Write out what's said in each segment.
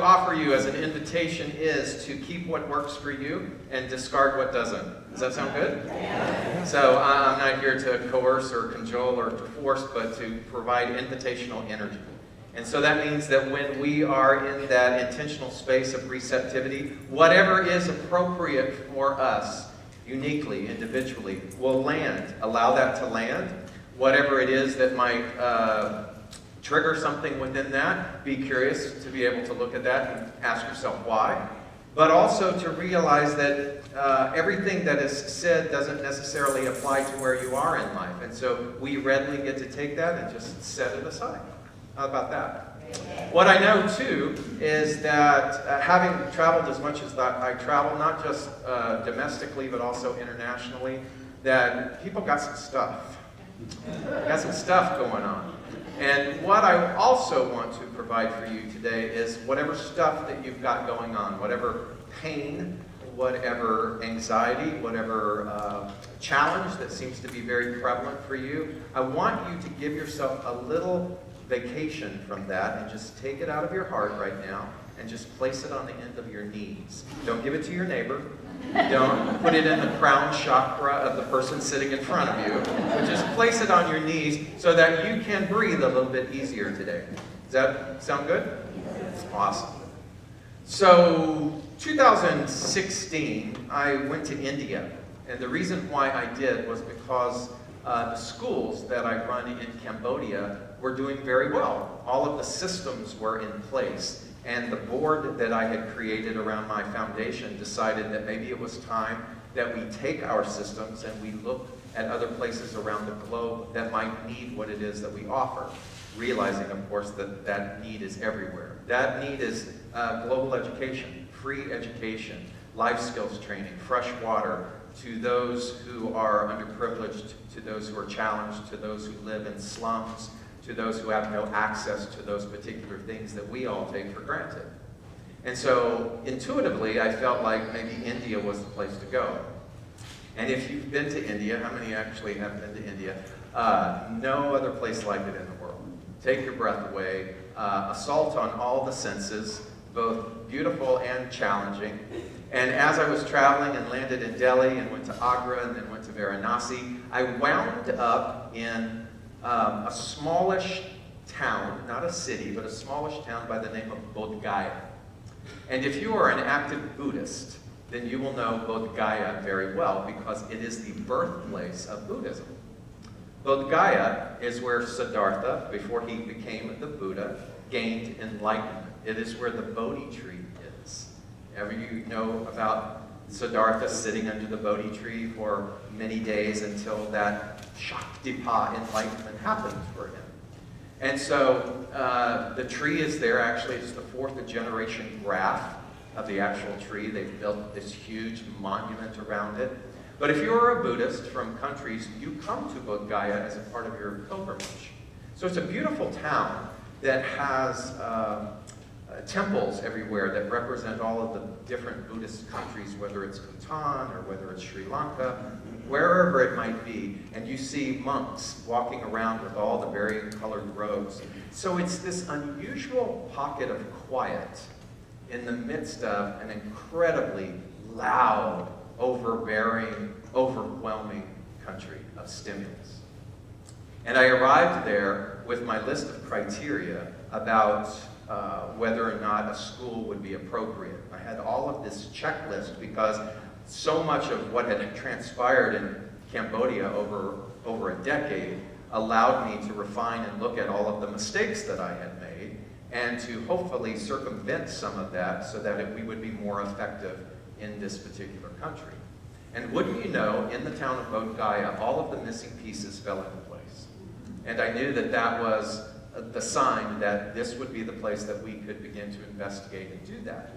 offer you as an invitation is to keep what works for you and discard what doesn't. Does that sound good? Yeah. So I'm not here to coerce or cajole or to force, but to provide invitational energy. And so that means that when we are in that intentional space of receptivity, whatever is appropriate for us, uniquely, individually, will land. Allow that to land. Whatever it is that might trigger something within that, be curious to be able to look at that and ask yourself why. But also to realize that everything that is said doesn't necessarily apply to where you are in life. And so we readily get to take that and just set it aside. How about that? What I know too is that having traveled as much as I travel, not just domestically but also internationally, that people got some stuff. Got some stuff going on. And what I also want to provide for you today is whatever stuff that you've got going on, whatever pain, whatever anxiety, whatever challenge that seems to be very prevalent for you, I want you to give yourself a little vacation from that and just take it out of your heart right now and just place it on the end of your knees. Don't give it to your neighbor. Don't put it in the crown chakra of the person sitting in front of you. But just place it on your knees so that you can breathe a little bit easier today. Does that sound good? Awesome. So 2016, I went to India. And the reason why I did was because the schools that I run in Cambodia were doing very well. All of the systems were in place. And the board that I had created around my foundation decided that maybe it was time that we take our systems and we look at other places around the globe that might need what it is that we offer. Realizing, of course, that that need is everywhere. That need is global education, free education, life skills training, fresh water, to those who are underprivileged, to those who are challenged, to those who live in slums, to those who have no access to those particular things that we all take for granted. And so, intuitively, I felt like maybe India was the place to go. And if you've been to India, how many actually have been to India? No other place like it in the world. Take your breath away. Assault on all the senses, both beautiful and challenging. And as I was traveling and landed in Delhi and went to Agra and then went to Varanasi, I wound up in a smallish town, not a city, but a smallish town by the name of Bodh Gaya. And if you are an active Buddhist, then you will know Bodh Gaya very well because it is the birthplace of Buddhism. Bodh Gaya is where Siddhartha, before he became the Buddha, gained enlightenment. It is where the Bodhi tree is. Ever you know about Siddhartha sitting under the Bodhi tree for many days until that Shaktipa enlightenment happened for him. And so the tree is there. Actually, it's the fourth generation graph of the actual tree. They've built this huge monument around it. But if you're a Buddhist from countries, you come to Bodh Gaya as a part of your pilgrimage. So it's a beautiful town that has temples everywhere that represent all of the different Buddhist countries, whether it's Bhutan or whether it's Sri Lanka, wherever it might be. And you see monks walking around with all the varying colored robes. So it's this unusual pocket of quiet in the midst of an incredibly loud, overbearing, overwhelming country of stimulus. And I arrived there with my list of criteria about whether or not a school would be appropriate. I had all of this checklist because so much of what had transpired in Cambodia over a decade allowed me to refine and look at all of the mistakes that I had made and to hopefully circumvent some of that so that we would be more effective in this particular country. And wouldn't you know, in the town of Bodh Gaya, all of the missing pieces fell into place. And I knew that that was the sign that this would be the place that we could begin to investigate and do that.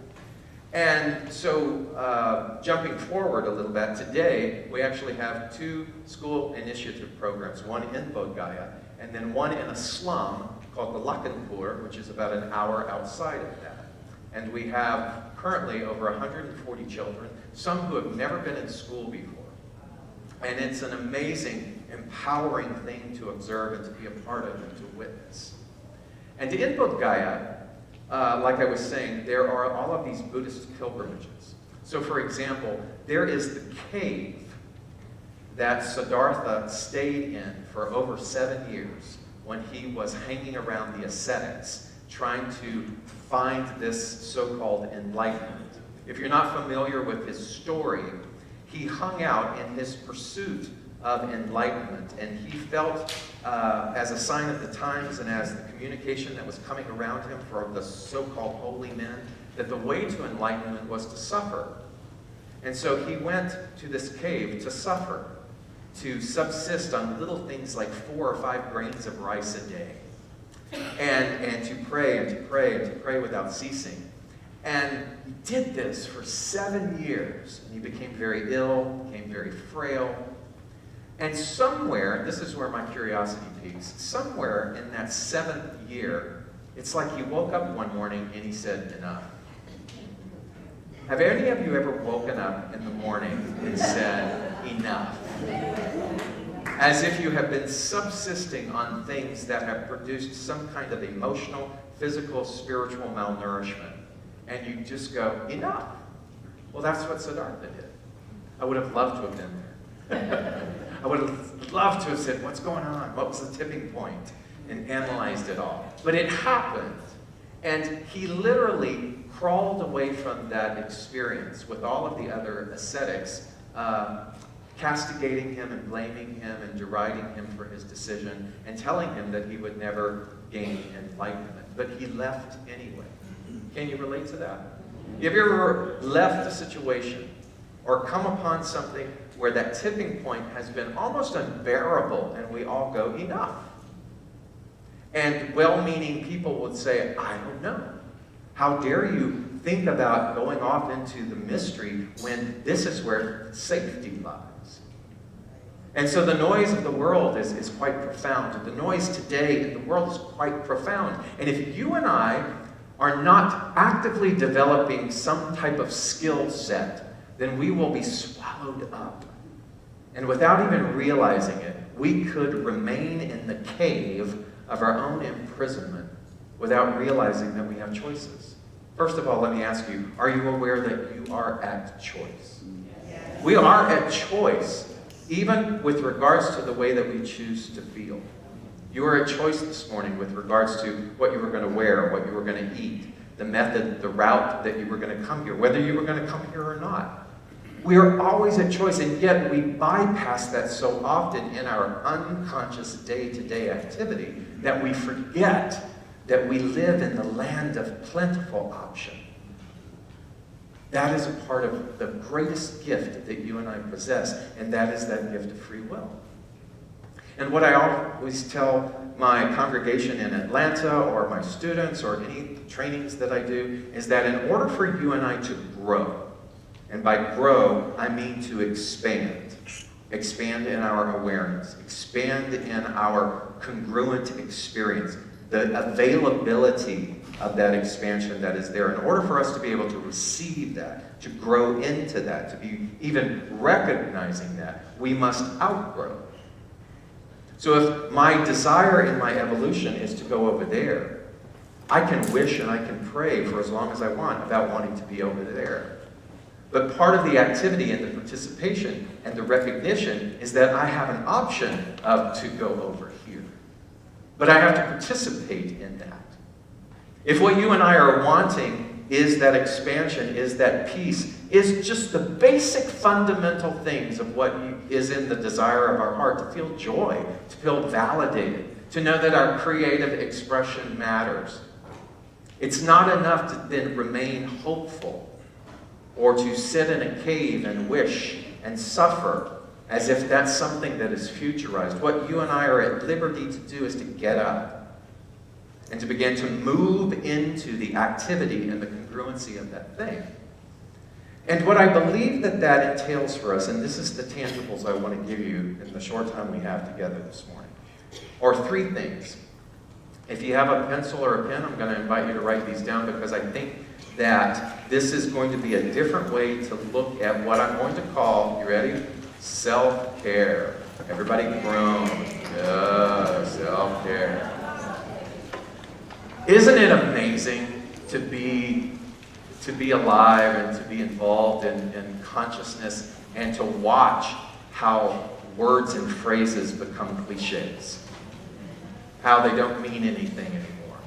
And so, jumping forward a little bit, today we actually have two school initiative programs, one in Bodh Gaya, and then one in a slum called the Lakhanpur, which is about an hour outside of that. And we have currently over 140 children, some who have never been in school before. And it's an amazing, empowering thing to observe and to be a part of and to witness. And in Bodh Gaya, like I was saying, there are all of these Buddhist pilgrimages. So for example, there is the cave that Siddhartha stayed in for over 7 years when he was hanging around the ascetics, trying to find this so-called enlightenment. If you're not familiar with his story, he hung out in his pursuit of enlightenment, and he felt, as a sign of the times and as the communication that was coming around him from the so-called holy men, that the way to enlightenment was to suffer. And so he went to this cave to suffer, to subsist on little things like 4 or 5 grains of rice a day, and to pray and to pray and to pray without ceasing. And he did this for 7 years, and he became very ill, became very frail. And somewhere, this is where my curiosity peaks, somewhere in that 7th year, it's like he woke up one morning and he said, enough. Have any of you ever woken up in the morning and said, enough? As if you have been subsisting on things that have produced some kind of emotional, physical, spiritual malnourishment. And you just go, enough. Well, that's what Siddhartha did. I would have loved to have been there. I would have loved to have said, what's going on? What was the tipping point? And analyzed it all. But it happened. And he literally crawled away from that experience with all of the other ascetics, castigating him and blaming him and deriding him for his decision and telling him that he would never gain enlightenment. But he left anyway. Can you relate to that? Have you ever left a situation or come upon something where that tipping point has been almost unbearable and we all go, enough? And well-meaning people would say, I don't know. How dare you think about going off into the mystery when this is where safety lies? And so the noise of the world is quite profound. The noise today in the world is quite profound. And if you and I are not actively developing some type of skill set, then we will be swallowed up. And without even realizing it, we could remain in the cave of our own imprisonment without realizing that we have choices. First of all, let me ask you, are you aware that you are at choice? Yes. We are at choice, even with regards to the way that we choose to feel. You are at choice this morning with regards to what you were going to wear, what you were going to eat, the method, the route that you were going to come here, whether you were going to come here or not. We are always at choice, and yet we bypass that so often in our unconscious day-to-day activity that we forget that we live in the land of plentiful option. That is a part of the greatest gift that you and I possess, and that is that gift of free will. And what I always tell my congregation in Atlanta or my students or any trainings that I do is that in order for you and I to grow, and by grow, I mean to expand. Expand in our awareness. Expand in our congruent experience. The availability of that expansion that is there. In order for us to be able to receive that, to grow into that, to be even recognizing that, we must outgrow. So if my desire in my evolution is to go over there, I can wish and I can pray for as long as I want about wanting to be over there. But part of the activity and the participation and the recognition is that I have an option of to go over here. But I have to participate in that. If what you and I are wanting is that expansion, is that peace, is just the basic fundamental things of what is in the desire of our heart, to feel joy, to feel validated, to know that our creative expression matters. It's not enough to then remain hopeful or to sit in a cave and wish and suffer as if that's something that is futurized. What you and I are at liberty to do is to get up and to begin to move into the activity and the congruency of that thing. And what I believe that that entails for us, and this is the tangibles I want to give you in the short time we have together this morning, are 3 things. If you have a pencil or a pen, I'm going to invite you to write these down because I think that this is going to be a different way to look at what I'm going to call, you ready? Self-care. Everybody groan. Yeah, self-care. Isn't it amazing to be alive and to be involved in consciousness and to watch how words and phrases become cliches, how they don't mean anything anymore.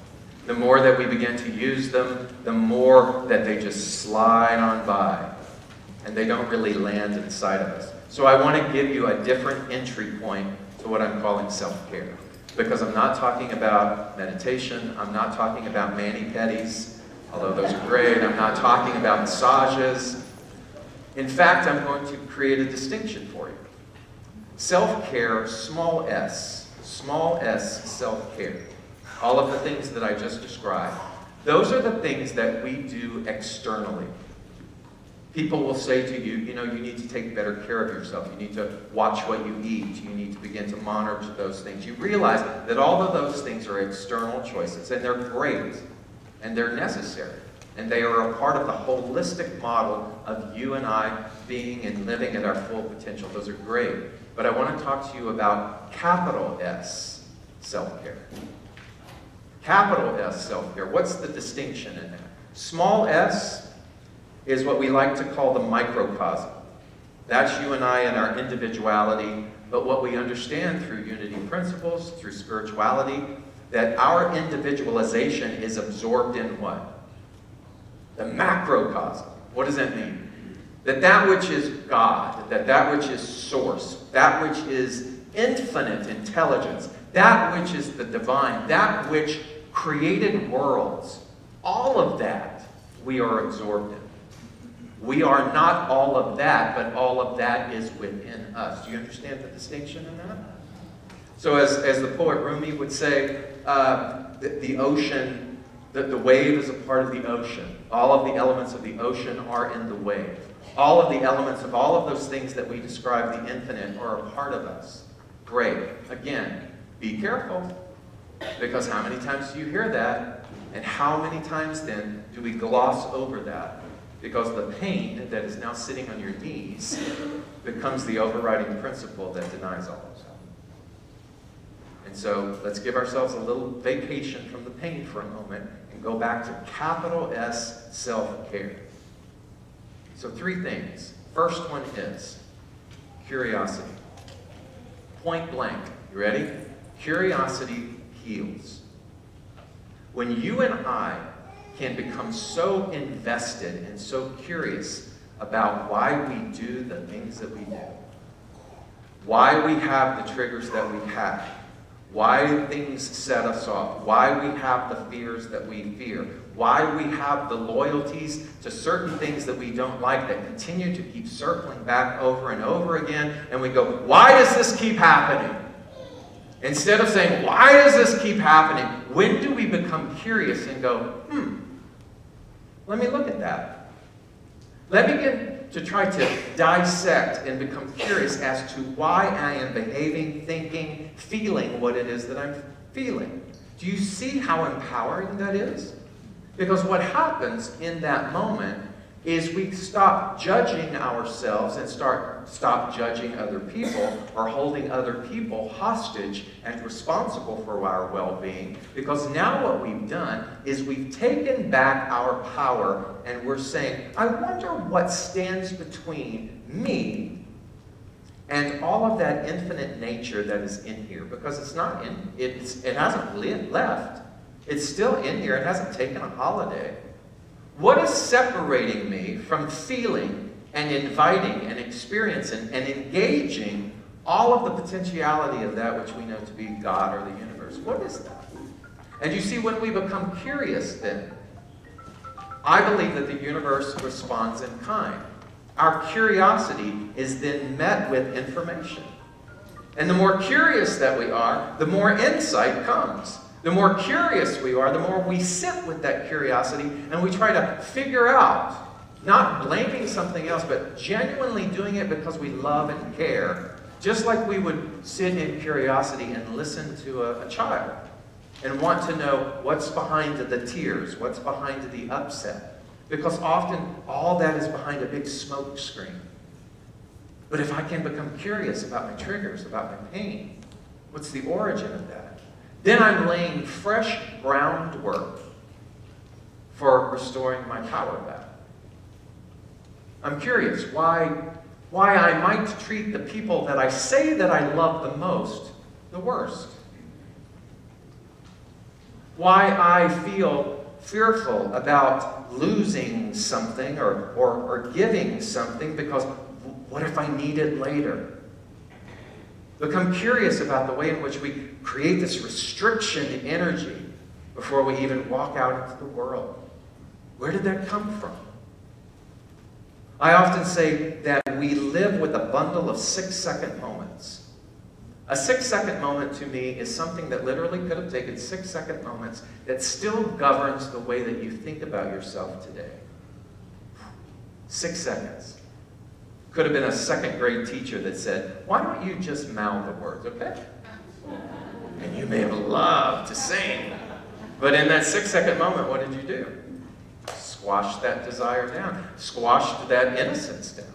The more that we begin to use them, the more that they just slide on by and they don't really land inside of us. So I want to give you a different entry point to what I'm calling self-care. Because I'm not talking about meditation, I'm not talking about mani-pedis, although those are great, I'm not talking about massages. In fact, I'm going to create a distinction for you. Self-care, small s self-care. All of the things that I just described, those are the things that we do externally. People will say to you, you need to take better care of yourself. You need to watch what you eat. You need to begin to monitor those things. You realize that all of those things are external choices, and they're great, and they're necessary, and they are a part of the holistic model of you and I being and living at our full potential. Those are great. But I want to talk to you about capital S, self-care. Capital S, self-care. What's the distinction in that? Small s is what we like to call the microcosm. That's you and I and our individuality, but what we understand through unity principles, through spirituality, that our individualization is absorbed in what? The macrocosm. What does that mean? That which is God, that which is source, that which is infinite intelligence, that which is the divine, that which created worlds, all of that we are absorbed in. We are not all of that, but all of that is within us. Do you understand the distinction in that? So as the poet Rumi would say, the ocean, the wave is a part of the ocean. All of the elements of the ocean are in the wave. All of the elements of all of those things that we describe, the infinite, are a part of us. Great. Again, be careful. Because how many times do you hear that? And how many times then do we gloss over that? Because the pain that is now sitting on your knees becomes the overriding principle that denies all of that. And so let's give ourselves a little vacation from the pain for a moment and go back to capital S, self-care. So 3 things. First one is curiosity. Point blank. You ready? Curiosity heals. When you and I can become so invested and so curious about why we do the things that we do, why we have the triggers that we have, why things set us off, why we have the fears that we fear, why we have the loyalties to certain things that we don't like that continue to keep circling back over and over again, and we go, why does this keep happening? Instead of saying, why does this keep happening? When do we become curious and go, let me look at that. Let me begin to try to dissect and become curious as to why I am behaving, thinking, feeling what it is that I'm feeling. Do you see how empowering that is? Because what happens in that moment is we stop judging ourselves and stop judging other people or holding other people hostage and responsible for our well-being. Because now what we've done is we've taken back our power and we're saying, I wonder what stands between me and all of that infinite nature that is in here. Because it's not in, it hasn't left. It's still in here. It hasn't taken a holiday. What is separating me from feeling and inviting and experiencing and engaging all of the potentiality of that which we know to be God or the universe? What is that? And you see, when we become curious then, I believe that the universe responds in kind. Our curiosity is then met with information. And the more curious that we are, the more insight comes. The more curious we are, the more we sit with that curiosity and we try to figure out, not blaming something else, but genuinely doing it because we love and care. Just like we would sit in curiosity and listen to a child and want to know what's behind the tears, what's behind the upset. Because often all that is behind a big smoke screen. But if I can become curious about my triggers, about my pain, what's the origin of that? Then I'm laying fresh groundwork for restoring my power back. I'm curious why I might treat the people that I say that I love the most the worst. Why I feel fearful about losing something or giving something, because what if I need it later? Become curious about the way in which we create this restriction energy before we even walk out into the world. Where did that come from? I often say that we live with a bundle of 6-second moments. A 6-second moment to me is something that literally could have taken 6-second moments that still governs the way that you think about yourself today. 6 seconds. Could have been a second grade teacher that said, why don't you just mouth the words, okay? And you may have loved to sing. But in that 6-second moment, what did you do? Squashed that desire down. Squashed that innocence down.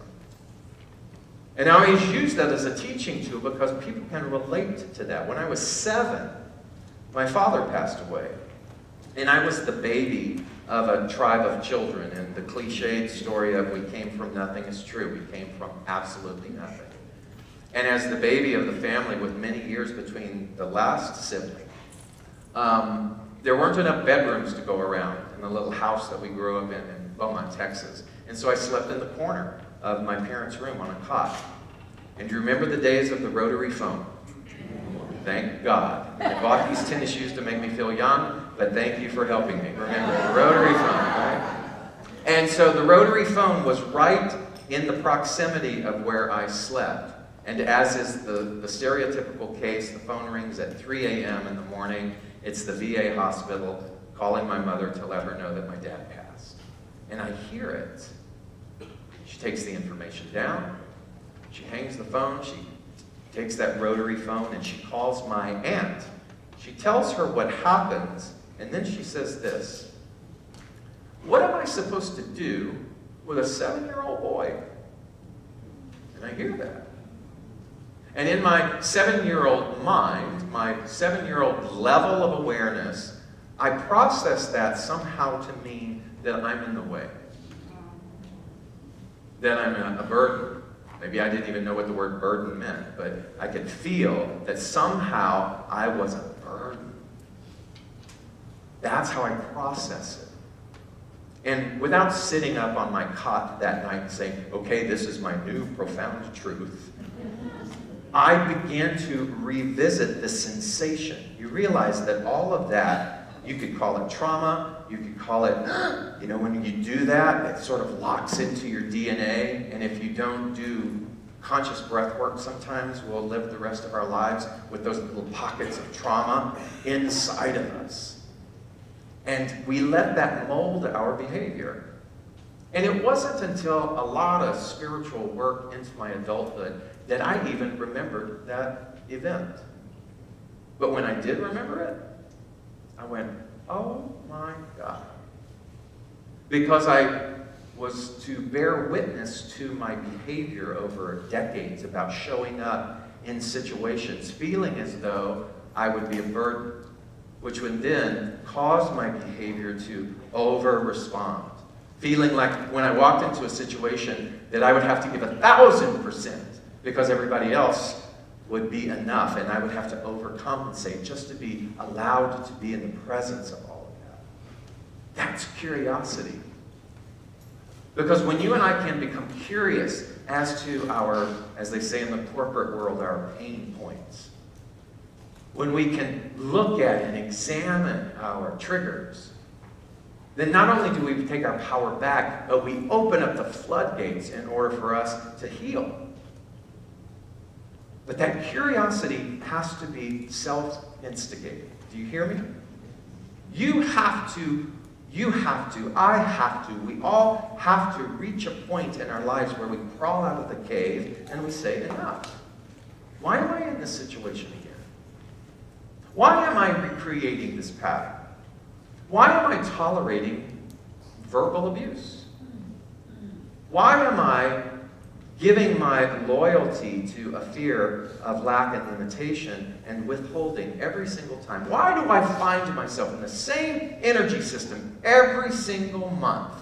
And I always use that as a teaching tool because people can relate to that. When I was 7, my father passed away. And I was the baby of a tribe of children. And the cliched story of we came from nothing is true. We came from absolutely nothing. And as the baby of the family with many years between the last sibling, there weren't enough bedrooms to go around in the little house that we grew up in Beaumont, Texas. And so I slept in the corner of my parents' room on a cot. And do you remember the days of the rotary phone? Thank God. I bought these tennis shoes to make me feel young, but thank you for helping me. Remember the rotary phone, right? And so the rotary phone was right in the proximity of where I slept. And as is the stereotypical case, the phone rings at 3 a.m. in the morning. It's the VA hospital calling my mother to let her know that my dad passed. And I hear it. She takes the information down. She hangs the phone. She takes that rotary phone and she calls my aunt. She tells her what happens, and then she says this: what am I supposed to do with a 7-year-old boy? And I hear that. And in my 7-year-old mind, my 7-year-old level of awareness, I process that somehow to mean that I'm in the way. That I'm a burden. Maybe I didn't even know what the word burden meant, but I could feel that somehow I was a burden. That's how I process it. And without sitting up on my cot that night and saying, okay, this is my new profound truth, I began to revisit the sensation. You realize that all of that, you could call it trauma, you could call it, when you do that, it sort of locks into your DNA, and if you don't do conscious breath work, sometimes we'll live the rest of our lives with those little pockets of trauma inside of us. And we let that mold our behavior. And it wasn't until a lot of spiritual work into my adulthood that I even remembered that event. But when I did remember it, I went, oh my God. Because I was to bear witness to my behavior over decades about showing up in situations, feeling as though I would be a burden, which would then cause my behavior to over-respond. Feeling like when I walked into a situation that I would have to give 1,000% because everybody else would be enough, and I would have to overcompensate just to be allowed to be in the presence of all of that. That's curiosity. Because when you and I can become curious as to our, as they say in the corporate world, our pain points, when we can look at and examine our triggers, then not only do we take our power back, but we open up the floodgates in order for us to heal. But that curiosity has to be self-instigated. Do you hear me? You have to, I have to, we all have to reach a point in our lives where we crawl out of the cave and we say, enough. Why am I in this situation again? Why am I recreating this pattern? Why am I tolerating verbal abuse? Why am I giving my loyalty to a fear of lack and limitation and withholding every single time. Why do I find myself in the same energy system every single month?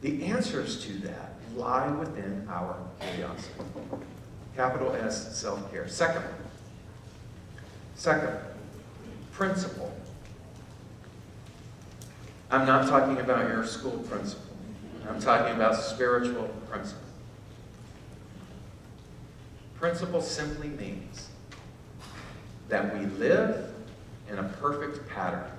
The answers to that lie within our curiosity. Capital S, self-care. Second, principle. I'm not talking about your school principle. I'm talking about spiritual principle. Principle simply means that we live in a perfect pattern.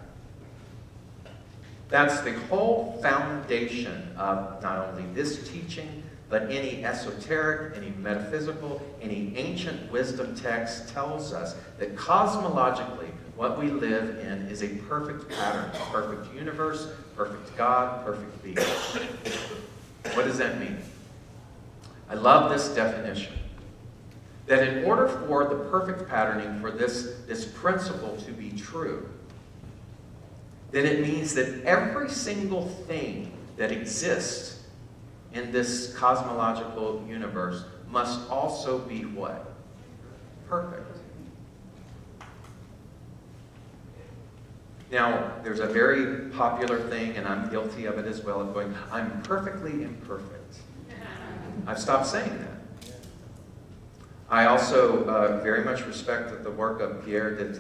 That's the whole foundation of not only this teaching, but any esoteric, any metaphysical, any ancient wisdom text tells us that cosmologically, what we live in is a perfect pattern, a perfect universe, perfect God, perfect being. What does that mean? I love this definition. That in order for the perfect patterning, for this principle to be true, then it means that every single thing that exists in this cosmological universe must also be what? Perfect. Now, there's a very popular thing, and I'm guilty of it as well, of going, I'm perfectly imperfect. I've stopped saying that. I also very much respect the work of Pierre de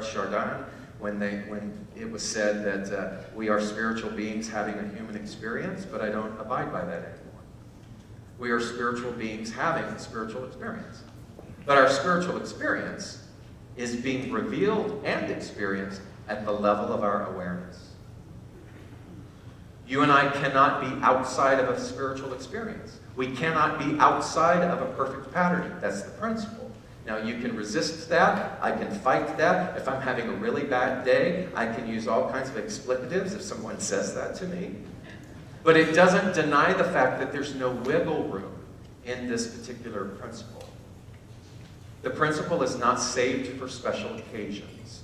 Chardin when it was said that we are spiritual beings having a human experience, but I don't abide by that anymore. We are spiritual beings having a spiritual experience. But our spiritual experience is being revealed and experienced at the level of our awareness. You and I cannot be outside of a spiritual experience. We cannot be outside of a perfect pattern. That's the principle. Now, you can resist that. I can fight that. If I'm having a really bad day, I can use all kinds of explicatives if someone says that to me. But it doesn't deny the fact that there's no wiggle room in this particular principle. The principle is not saved for special occasions.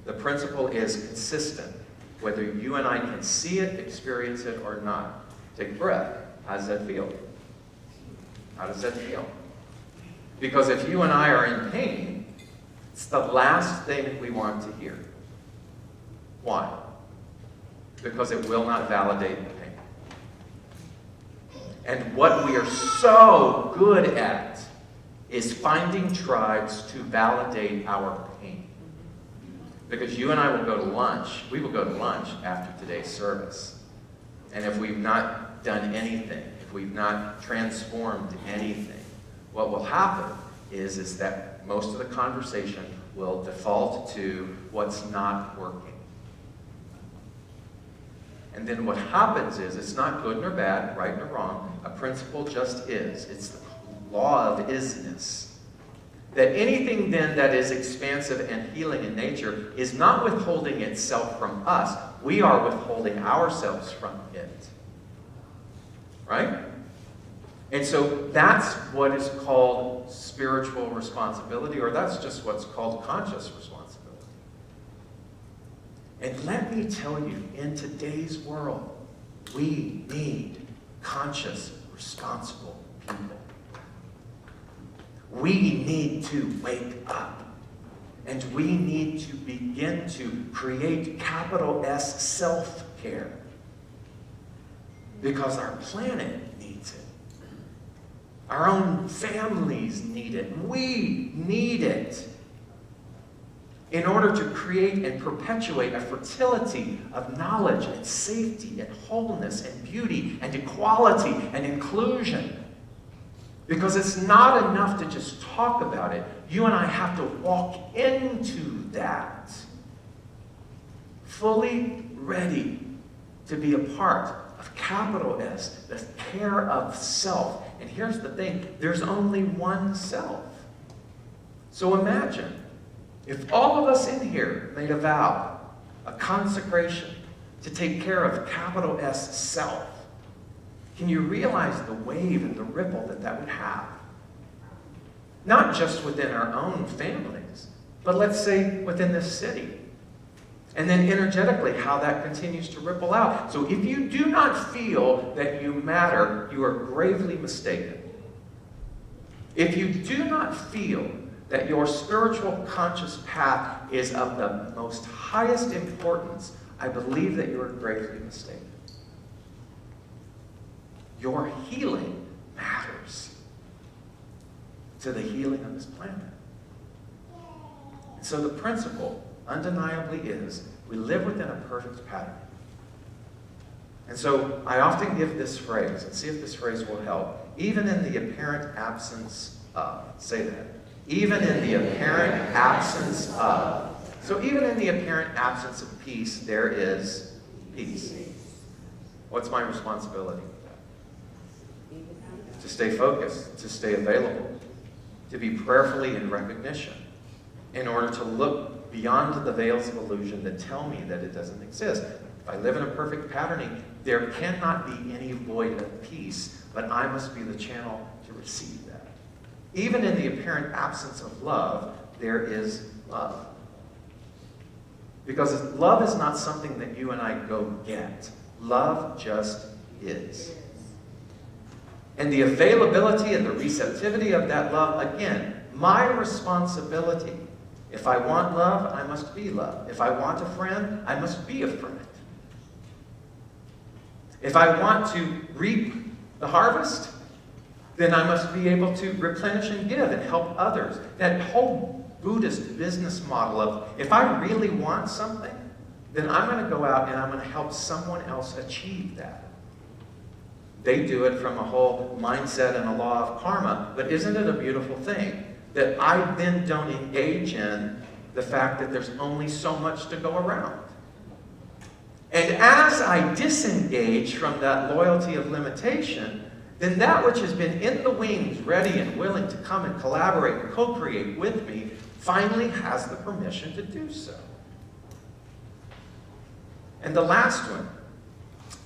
The principle is consistent, whether you and I can see it, experience it, or not. Take a breath. How does that feel? How does that feel? Because if you and I are in pain, it's the last thing we want to hear. Why? Because it will not validate the pain. And what we are so good at is finding tribes to validate our pain. Because you and I will go to lunch. We will go to lunch after today's service. And if we've not done anything, if we've not transformed anything, what will happen is that most of the conversation will default to what's not working. And then what happens is, it's not good nor bad, right nor wrong. A principle just is. It's the law of isness. That anything then that is expansive and healing in nature is not withholding itself from us. We are withholding ourselves from it. Right? And so that's what is called spiritual responsibility, or that's just what's called conscious responsibility. And let me tell you, in today's world, we need conscious, responsible people. We need to wake up, and we need to begin to create capital S self-care, because our planet needs it. Our own families need it. We need it in order to create and perpetuate a fertility of knowledge and safety and wholeness and beauty and equality and inclusion. Because it's not enough to just talk about it. You and I have to walk into that, fully ready to be a part of capital S, the care of self. And here's the thing, there's only one self. So imagine if all of us in here made a vow, a consecration, to take care of capital S self. Can you realize the wave and the ripple that that would have? Not just within our own families, but let's say within this city. And then energetically, how that continues to ripple out. So if you do not feel that you matter, you are gravely mistaken. If you do not feel that your spiritual conscious path is of the most highest importance, I believe that you are gravely mistaken. Your healing matters to the healing of this planet. And so the principle undeniably is we live within a perfect pattern. And so I often give this phrase, and see if this phrase will help. Even in the apparent absence of. Say that. Even in the apparent absence of. So even in the apparent absence of peace, there is peace. What's my responsibility? To stay focused, to stay available, to be prayerfully in recognition, in order to look beyond the veils of illusion that tell me that it doesn't exist. If I live in a perfect patterning, there cannot be any void of peace, but I must be the channel to receive that. Even in the apparent absence of love, there is love. Because love is not something that you and I go get. Love just is. And the availability and the receptivity of that love, again, my responsibility. If I want love, I must be love. If I want a friend, I must be a friend. If I want to reap the harvest, then I must be able to replenish and give and help others. That whole Buddhist business model of, if I really want something, then I'm going to go out and I'm going to help someone else achieve that. They do it from a whole mindset and a law of karma, but isn't it a beautiful thing that I then don't engage in the fact that there's only so much to go around? And as I disengage from that loyalty of limitation, then that which has been in the wings, ready and willing to come and collaborate and co-create with me, finally has the permission to do so. And the last one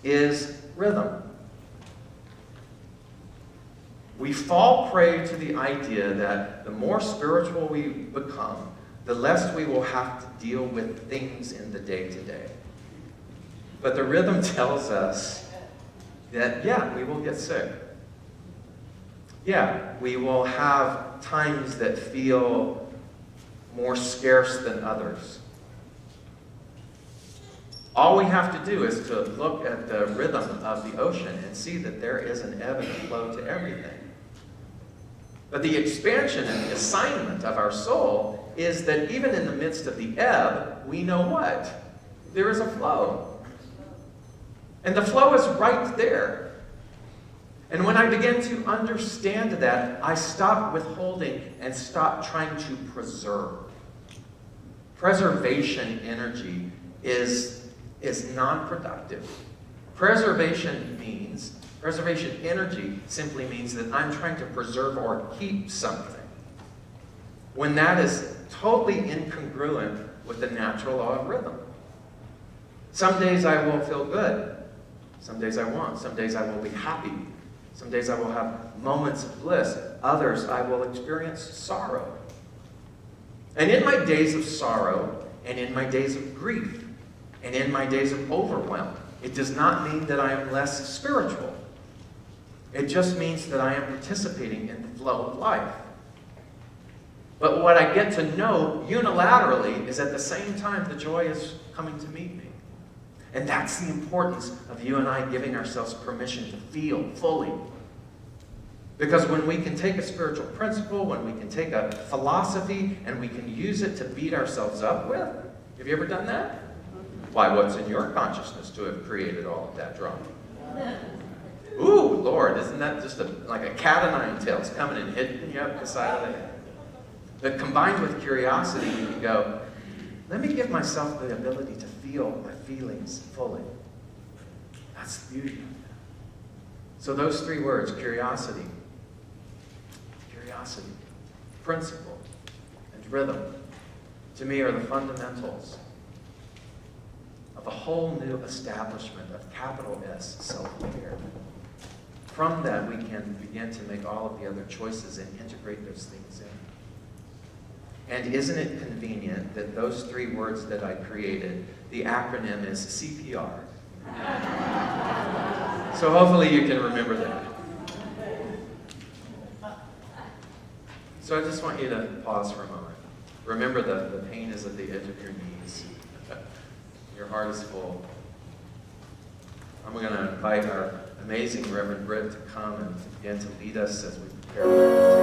is rhythm. We fall prey to the idea that the more spiritual we become, the less we will have to deal with things in the day-to-day. But the rhythm tells us that, yeah, we will get sick. Yeah, we will have times that feel more scarce than others. All we have to do is to look at the rhythm of the ocean and see that there is an ebb and a flow to everything. But the expansion and the assignment of our soul is that even in the midst of the ebb, we know what? There is a flow. And the flow is right there. And when I begin to understand that, I stop withholding and stop trying to preserve. Preservation energy is non-productive. Preservation energy simply means that I'm trying to preserve or keep something, when that is totally incongruent with the natural law of rhythm. Some days I will feel good. Some days I won't. Some days I will be happy. Some days I will have moments of bliss. Others I will experience sorrow. And in my days of sorrow, and in my days of grief, and in my days of overwhelm, it does not mean that I am less spiritual. It just means that I am participating in the flow of life. But what I get to know unilaterally is at the same time the joy is coming to meet me. And that's the importance of you and I giving ourselves permission to feel fully. Because when we can take a spiritual principle, when we can take a philosophy, and we can use it to beat ourselves up with, have you ever done that? Why, what's in your consciousness to have created all of that drama? Ooh, Lord, isn't that just like a cat o' nine tails coming and hitting you up the side of the head? But combined with curiosity, you can go, let me give myself the ability to feel my feelings fully. That's the beauty of it. So those three words, curiosity, principle, and rhythm, to me are the fundamentals of a whole new establishment of capital S self-care. From that, we can begin to make all of the other choices and integrate those things in. And isn't it convenient that those 3 words that I created, the acronym is CPR. So hopefully you can remember that. So I just want you to pause for a moment. Remember the pain is at the edge of your knees. Your heart is full. I'm going to invite our amazing Reverend Britt to come and begin to lead us as we prepare for the